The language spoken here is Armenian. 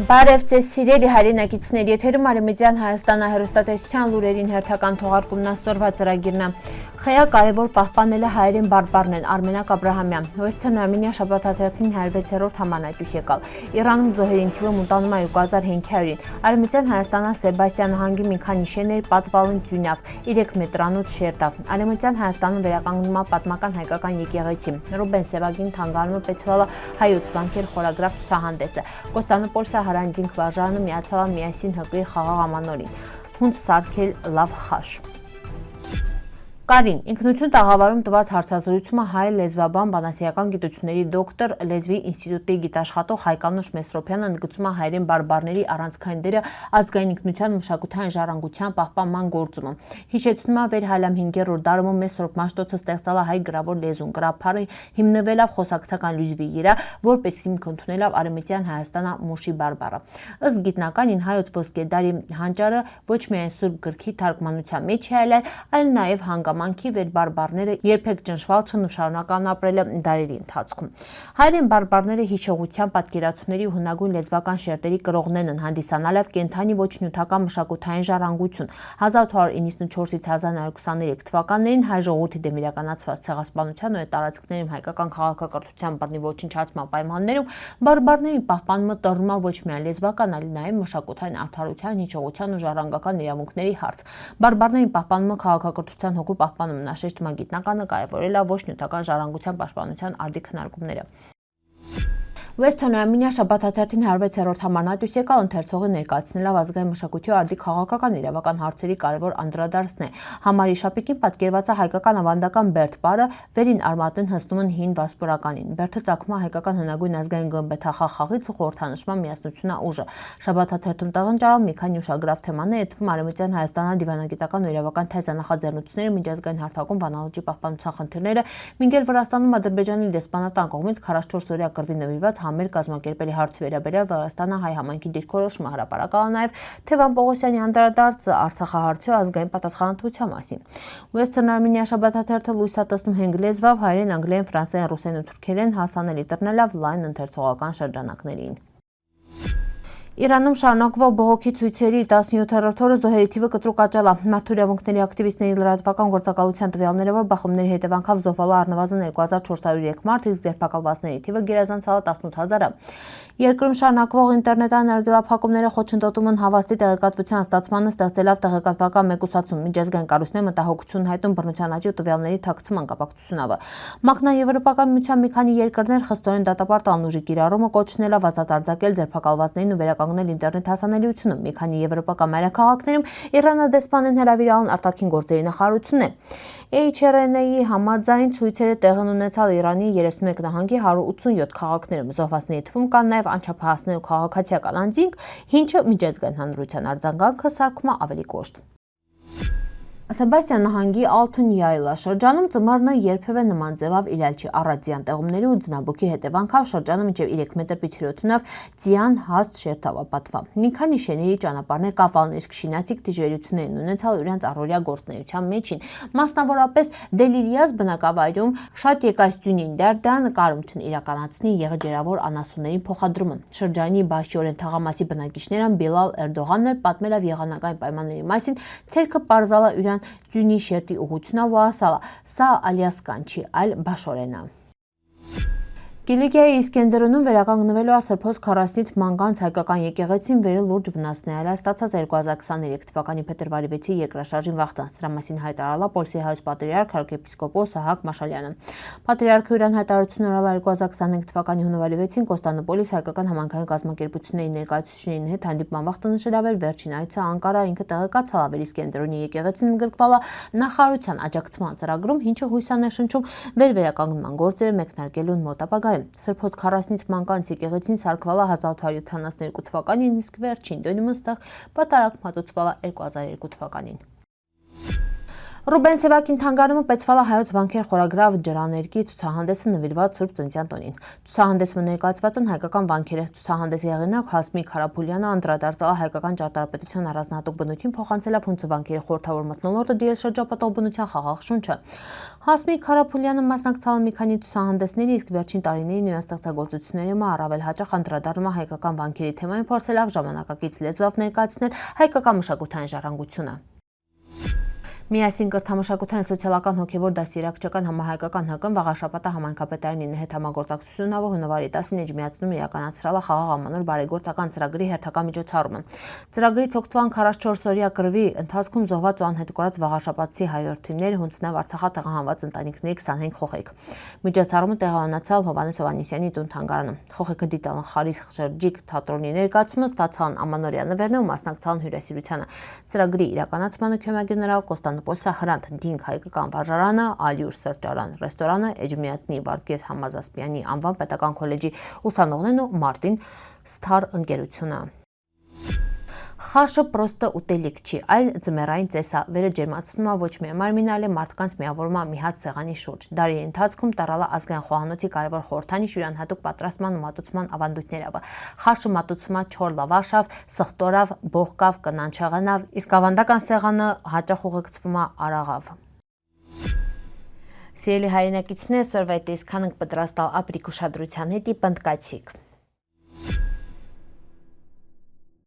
Բարև ձեզ սիրելի հայրենակիցներ, եթերում Արևմտյան Հայաստանը հեռուստատեսության լուրերին հերթական թողարկումն այսօրվա ծրագիրն է։ Խեյա կարևոր պահպանելը հայերեն բարբառն են, Արմենակ Աբրահամյան, Western Armenia շաբաթաթերթին 106-րդ համանայտույս եկալ։ Իրանում զոհերին թիվը մոտանում է 2500-ին։ Արևմտյան Հայաստանը Սեբաստիան նահանգի մի քանի շեներ պատվալն ծյունյավ, 3 մետրանոց շերտավ։ Արևմտյան Հայաստանում վերականգնում է պատմական հայկական եկեղեցի։ Ռուբեն Սևագին թանգարանը պետցվալը հայոց վանքեր խորագրավ ցուցահանդեսը։ Կոստանդնուպոլսը Հարանդինք վարժանը միացավ միասին ՀԿ-ի խաղաղ ամանորին։ Հունց սարքել լավ խաշ։ Կարին, ինքնություն տաղավարում տված հարցազրույցումը հայ լեզվաբան բանասիրական գիտությունների դոկտոր լեզվի ինստիտուտի գիտաշխատող Հայկանուշ Մեսրոպյանը ընդգծում է հայերեն բարբառների առանցքային դերը ազգային ինքնության մշակութային ժառանգության պահպանման գործում։ Հիշեցնում է վեր հալամ 5-րդ դարում Մեսրոպ Մաշտոցը ստեղծալ հայ գրավոր լեզուն, գրափարը հիմնվելով խոսակցական լեզվի վրա, որպես հիմք ընդունելով Արևմտյան Հայաստանը մուշի բարբառը։ Ըստ գիտնականին հայոց ոսկեդարի հանճարը ոչ միայն սուրբ գրքի թարգմանության մեջ է այլ նաև հանգամանքի վեր բարբառները երբեք ճնշված չեն ու շարունակական ապրել դարերի ընթացքում։ Հայերեն բարբառները հիշողության, պատկերացումների ու հնագույն լեզվական շերտերի կրողներն են, հանդիսանալով կենդանի ոչ նյութական մշակութային ժառանգություն։ 1894-ից 1923 թվականներին հայ ժողովրդի դեմ իրականացված ցեղասպանության ու տարածքներում հայկական քաղաքակրթության բռնի ոչնչացման պայմաններում բարբառների պահպանումը տրվում է ոչ միայն լեզվական, այլ նաև մշակութային արդարության, հիշողության ու ժառանգական իրավունքների հարց։ Բարբառների պահպանումը քաղաքակրթության հոգու պահպանումն է, շեշտում է գիտնականը, կարևորել է ոչ նյութական ժառանգության պաշտպանության արդի քննարկումները։ Western Armenia շաբաթաթերթին 106-րդ համանայտույս եկալ ընթերցողի ներկայացնելով ազգային մշակույթի արդի քաղաքական իրավական հարցերի կարևոր անդրադարձն է։ Համարի շապիկին պատկերված է հայկական ավանդական Բերդ պարը, վերին արմատն հսնում են հին վասպուրականին։ Բերդը ծագում է հայկական հնագույն ազգային գմբեթախաղ խաղից ու խորհրդանշման միասնությունն ուժը։ Շաբաթաթերթում տաղանջարան մի քանի ուշագրավ թեմաներ, թվում Արևմտյան Հայաստանի դիվանագիտական ու իրավական թեզանախաձեռնությունները, միջազգային հարթակում վանալուճի պահպանության խնդիրները, մինչև Վրաստանում Ադրբեջանի դեսպանատան կողմից 44 օրյա կռվի նվիրված համեր կազմակերպելի հարցի վերաբերյալ Վրաստանը հայ համայնքի դիրքորոշումը հրապարակալ նաև Թևան Պողոսյանի անդրադարձը Արցախահարցի ու ազգային պատասխանատվության մասին։ Western Armenia շաբաթաթերթը լույս է տեսնում 5 լեզվով՝ հայերեն, անգլերեն, ֆրանսերեն, ռուսերեն ու թուրքերեն հասանելի տրնելով լայն ընթերցողական շրջանակներին։ Իրանում շարունակվող բողոքի ցույցերի 17-րդ օրը զոհերի թիվը կտրուկ աճել է։ Մարդու իրավունքների ակտիվիստների լրատվական գործակալության տվյալներով բախումների հետևանքով զոհվել առնվազն 2403 մարդ, իսկ ձերբակալվածների թիվը գերազանցել է 18000-ը։ Երկրում շարունակվող ինտերնետային արգելափակումները խոչընդոտում են հավաստի տեղեկատվության ստացմանը, ստեղծելով տեղեկատվական մեկուսացում, միջազգային կառույցները մտահոգություն հայտում բռնության աճի ու տվյալների թաքցման կապակցությունով։ ՄԱԿ-ն Եվրոպական միության մի քանի երկրներ խստորեն դատապարտան ուժի կիրառումը կոչնելով ազատ արձակել ձերբակալվածներին ու վերականգնել ինտերնետ հասանելիությունը։ Մի քանի եվրոպական մայրաքաղաքներում իրանադեսպանին հրավիրալն արտաքին գործերի նախարարությունն է։ HRNA-ի համաձայն ցույցերը տեղի ունեցալ Իրանի 31 նահանգի 187 քաղաքներում։ Զոհվածների թվում կան նաև անչափահասներ ու քաղաքացիական անձինք, ինչը միջազգային հանրության արձագանքը սարքում է ավելի կոշտ։ Սեբաստիան նահանգի Ալթուն Յայլա շրջանում ծմարը երբևէ նման ձևով իրար չի առածյան տեղումների ու ձնաբուքի հետևանքով շրջանը մինչև 3 մետր պիչրիոթունով ձյան հաստ շերտավ ապատվա։ Մի քանի շեների ճանապարհներ կապալն, իսկ շինացիկ դժվարություններ են ունեցալ իրենց առօրյա գործունեության մեջին։ Մասնավորապես Դելիլիաս բնակավայրում շատ եկած ձյունին դարդան նկարումն իրականացնի եղջերավոր անասունների փոխադրումը։ Շրջանի Բաշիորեն թաղամասի բնակիչները Բիլալ Էրդողանն էլ պատմելով եղանակային պայմանների մասին ցերկը պարզալա ձյունի շերտի ուղղությունով ու ասալա. «Սա Ալյասկան չի, այլ Բաշորեն է»։ Կիլիկիայի Իսկենդերունում վերականգնվելու է Սրբոց քառասնից մանգանց հայկական եկեղեցին վերել լուրջ վնասներ ստացած 2023 թվականի փետրվարի 6-ի երկրաշարժին վախտան։ Սրա մասին հայտարարել է Պոլսի հայոց պատրիարք arczepiskopos Սահակ Մաշալյանը։ Պատրիարքը իրան հայտարարություն արել 2025 թվականի հունվարի 6-ին Կոստանդնուպոլիս հայկական համայնքային կազմակերպությունների ներկայացուցիչների հետ հանդիպման վախտը նշելով վերջին այցը Անկարա ինքը տեղեկացել է Իսկենդերունի եկեղեցին ընդգրկվել նախարարության աջակցման ծրագրում, ինչը հույս է ներշնչում վերականգնման գործերը մեկնարկելուն մոտ ապագայում։ Սրբոց քառասնից մանգանց եկեղեցին սարքվել է 1872 թվականին, իսկ վերջին դոնիմը ստեղ պատարակ մատուցվել է 2002 թվականին։ Ռուբեն Սևակին թանգարանում Պետսվալա հայոց վանքեր խորագրավ ջրաներկի ցուցահանդեսը նվիրված Սուրբ Ծննդյան տոնին։ Ցուցահանդեսում ներկայացված են հայկական վանքերը։ Ցուցահանդեսի հեղինակ Հասմիկ Հարապուլյանը անդրադարձել է հայկական ճարտարապետության առանձնահատուկ բնույթին, փոխանցելով հունցի վանքերի խորհրդավոր մթնոլորտը դիրել շրջապատող բնության խաղաղ շունչը։ Հասմիկ Հարապուլյանը մասնակցել է մի քանի ցուցահանդեսների, իսկ վերջին տարիներին իր ստեղծագործություններում առավել հաճախ անդրադառնում է հայկական վանքերի թեմային, փորձելով ժամանակակից լեզվով ներկայացնել հայկական մշակութային ժառանգությունը։ Միասին կրթամշակութային սոցիալական հոգևոր դաստիարակչական համահայկական ՀԿ-ն վաղաշաբաթը համայնքապետարանի հետ համագործակցությունով հունվարի 10-ին էջմիածնում իրականացրել է խաղաղ ամանոր բարեգործական ծրագրի հերթական միջոցառումը։ Ծրագրից օգտվան 44 օրյա կռվի ընթացքում զոհված ու անհետ կորած վաղաշաբաթցի հայրենիներ, Հունցնավ Արցախա տեղահանված ընտանիքների 25 խոհեկ։ Միջոցառումը տեղի ունեցավ Հովհաննես Հովհաննիսյանի տուն թանգարանում։ Խոհեկը դիտել են Խարիս շրջիկ թատրոնի ներկայացումը, ստացան ամանորյա նվերներ ու մասնակցան հյուրասիրությանը։ Ծրագրի իրականացմանը քյոմագ գեներալ Կոստանդնուպոլսա Հրանտ Դինք հայկական վարժարանը, Ալյուր սրճարան ռեստորանը, Էջմիածնի Վարդգես Համազասպյանի անվան պետական քոլեջի ուսանողներն ու Մարտին Սթար ընկերությունը։ Խաշը պրոստը ուտելիք չի, այլ ձմեռային ծես է, վերը ջերմացնում է ոչ միայն մարմինը, այլ մարդկանց միավորում մի հատ սեղանի շուրջ։ Դարերի ընթացքում տարալը ազգային խոհանոցի կարևոր խորհրդանիշ յուրահատուկ պատրաստման ու մատուցման ավանդույթներով։ Խաշը մատուցում է չոր լավաշով, սխտորով, բողկավ, կնանչեղենով, իսկ ավանդական սեղանը հաճախ ուղեկցվում է արաղով։ Սիրելի հայրենակիցներ, սորվայտես քանենք պատրաստալ ապրիկ ուշադրության հետի պնդկացիք։